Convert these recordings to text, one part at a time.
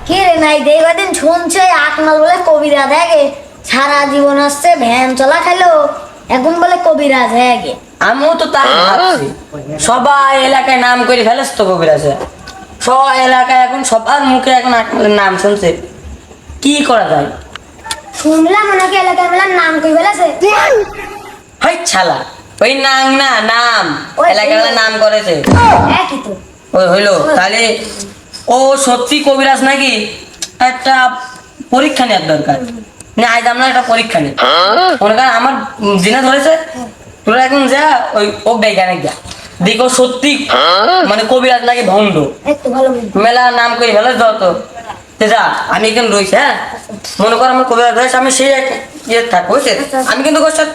কি রে নাই দেখবেন শুনছে আকমাল বলে কবিরাজ হ্যাঁ সারা জীবন আসছে ভ্যান চলা খাইলো এখন বলে কবিরাজ হ্যাঁ আমিও তো তাই ভাবছি সবাই এলাকায় নাম করে ফেলেছ তো কবিরাজ সব এলাকায় এখন সবার মুখে এখন আকমালের নাম শুনছে কি করা যায় শুনলাম ওনাকে এলাকায় বললাম নাম কই বলেছে হাই ছালা ওই নাম না নাম ওই এলাকায় নাম করেছে একই তো ওই হইলো তাহলে ও সত্যি কবিরাজ নাকি একটা পরীক্ষা নেওয়ার দরকার না আজ আমরা একটা পরীক্ষা নিই মনে কর আমার জিনা ধরেছে তোরা এখন যা ওই ওক ডাইকানে যা দেখো সত্যি মানে কবিরাজ নাকি ভণ্ড একটু ভালো বুঝি মেলা নাম করে ফেলে যত যা আমি এখানে রয়েছি হ্যাঁ মনে কর আমার কবিরাজ রয়েছে আমি সেই এক ইয়ে থাকবো বুঝছে আমি কিন্তু ওর সাথে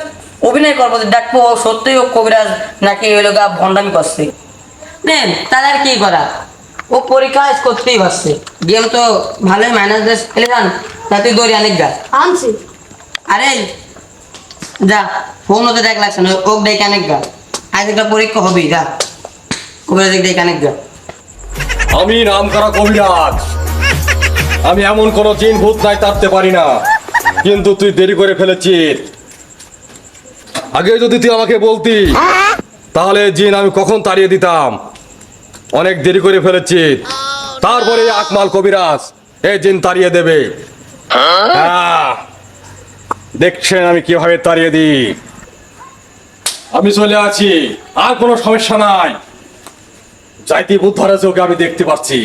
অভিনয় করবো দেখবো ও সত্যি ও কবিরাজ নাকি ওই লোক ভণ্ডামি করছে নেন তাহলে আর কি করা ও পরীক্ষা করতেই পারছে গেম তো ভালোই মাইনাস খেলে যান তা তুই দৌড়ি অনেক গা আনছি আরে যা ফোন হতে দেখ লাগছে না ওক ডেকে অনেক গা আজ একটা পরীক্ষা হবেই যা কবিরাজ ডেকে অনেক গা আমি নাম করা কবিরাজ আমি এমন কোন জিন ভূত নাই তাড়তে পারি না কিন্তু তুই দেরি করে ফেলেছিস আগে যদি তুই আমাকে বলতি তাহলে জিন আমি কখন তাড়িয়ে দিতাম অনেক দেরি করে ফেলেছিস তারপরে এই আকমাল কবিরাজ এই জিন তাড়িয়ে দেবে হ্যাঁ, দেখছেন আমি কিভাবে তাড়িয়ে দিই আমি চলে আছি আর কোনো সমস্যা নাই যাইতে ভূত ধরেছে ওকে আমি দেখতে পাচ্ছি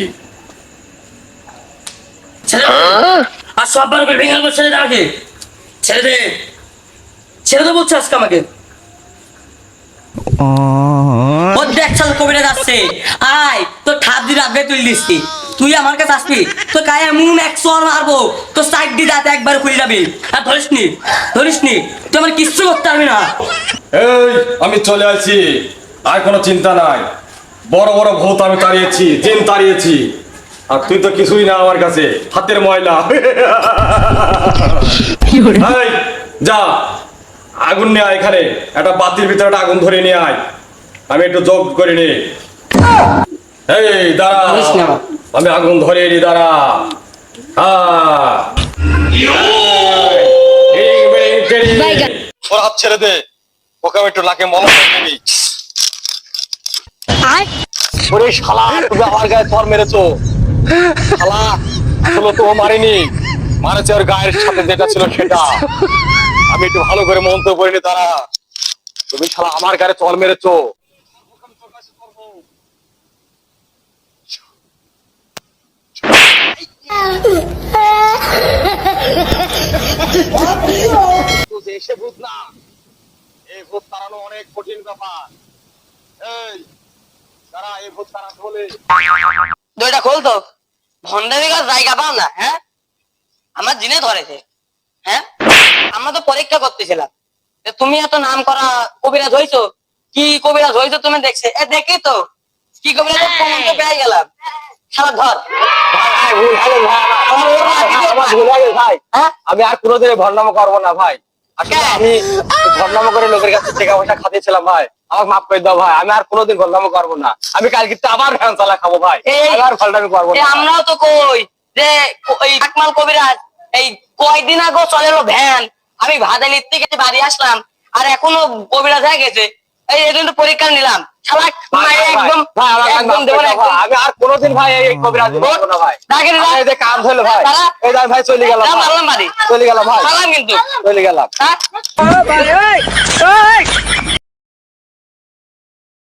ছেড়ে আর সব বার করে ভেঙে ছেড়ে দে আমাকে ছেড়ে দে ছেড়ে দে বলছে আজকে আমাকে ও দেখ চল কবিরাজ আসছে আয় তো ঠাপ দিয়ে রাখবে তুই দিচ্ছি তুই আমার কাছে আসবি তো গায়ে এমন 100 মারবো তো সাইড দিয়ে দাঁত একবার খুলে যাবি আর ধরিস নি তুই আমার কিচ্ছু করতে পারবি না এই আমি চলে আসছি আর কোনো চিন্তা নাই বড় বড় ভূত আমি তাড়িয়েছি জিন তাড়িয়েছি আর তুই তো কিছুই না আমার কাছে হাতের ময়লা এই, যা আগুন নিয়ে আয় এখানে একটা বাতির ভিতরে একটা আগুন ধরে নিয়ে আয় আমি একটু যোগ করে নি এই দাঁড়া ধরিস না। আমি আগুন ধরে নি দাঁড়া ওর হাত ছেড়ে দে ওকে আমি একটু নাকে মলম করে দিবি ওরে শালা তুমি আমার গায়ে থর মেরেছো শালা আসলে তো ও মারেনি মারেছে ওর গায়ের সাথে যেটা ছিল সেটা আমি একটু ভালো করে মন্তব্য করিনি তারা তুমি শালা আমার গায়ে থর মেরেছো এসে ভূত না এই ভূত তাড়ানো অনেক কঠিন ব্যাপার এই তারা এই ভূত তাড়াতে বলে দইটা খোল তো ভণ্ডামি কাজ জায়গা পাও না হ্যাঁ আমার জিনে ধরেছে হ্যাঁ আমরা তো পরীক্ষা করতেছিলাম যে তুমি এত নাম করা কবিরাজ হইছো কি কবিরাজ হইছো তুমি দেখছে এ দেখি তো কি কবিরাজ প্রমাণ তো পেয়ে গেলাম শালা ধর ভাই আমি আর কোনোদিনই ভণ্ডামি করবো না ভাই আসলে আমি ভণ্ডামি করে লোকের কাছে টাকা পয়সা খাতিয়েছিলাম ভাই আমাকে মাফ করে দাও ভাই আমি আর কোনোদিন ভণ্ডামি করবো না আমি কালকে আবার ভ্যান চালা খাবো ভাই আর ভণ্ডামি করবো না আমরাও তো কই যে ওই আকমাল কবিরাজ এই কয়দিন আগে চলেলো ভ্যান আমি ভাদালির থেকে বাড়ি আসলাম আর এখনো কবিরাজ হয়ে গেছে এই এজন্য পরীক্ষা নিলাম শালা একদম একদম দেব না আমি আর কোনোদিন ভাই এই কবিরাজ করবো না ভাই এই যে কাম হলো ভাই এই ভাই চলে গেলাম মারলাম বাড়ি চলে গেলাম ভাই সালাম কিন্তু চলে গেলাম হ্যাঁ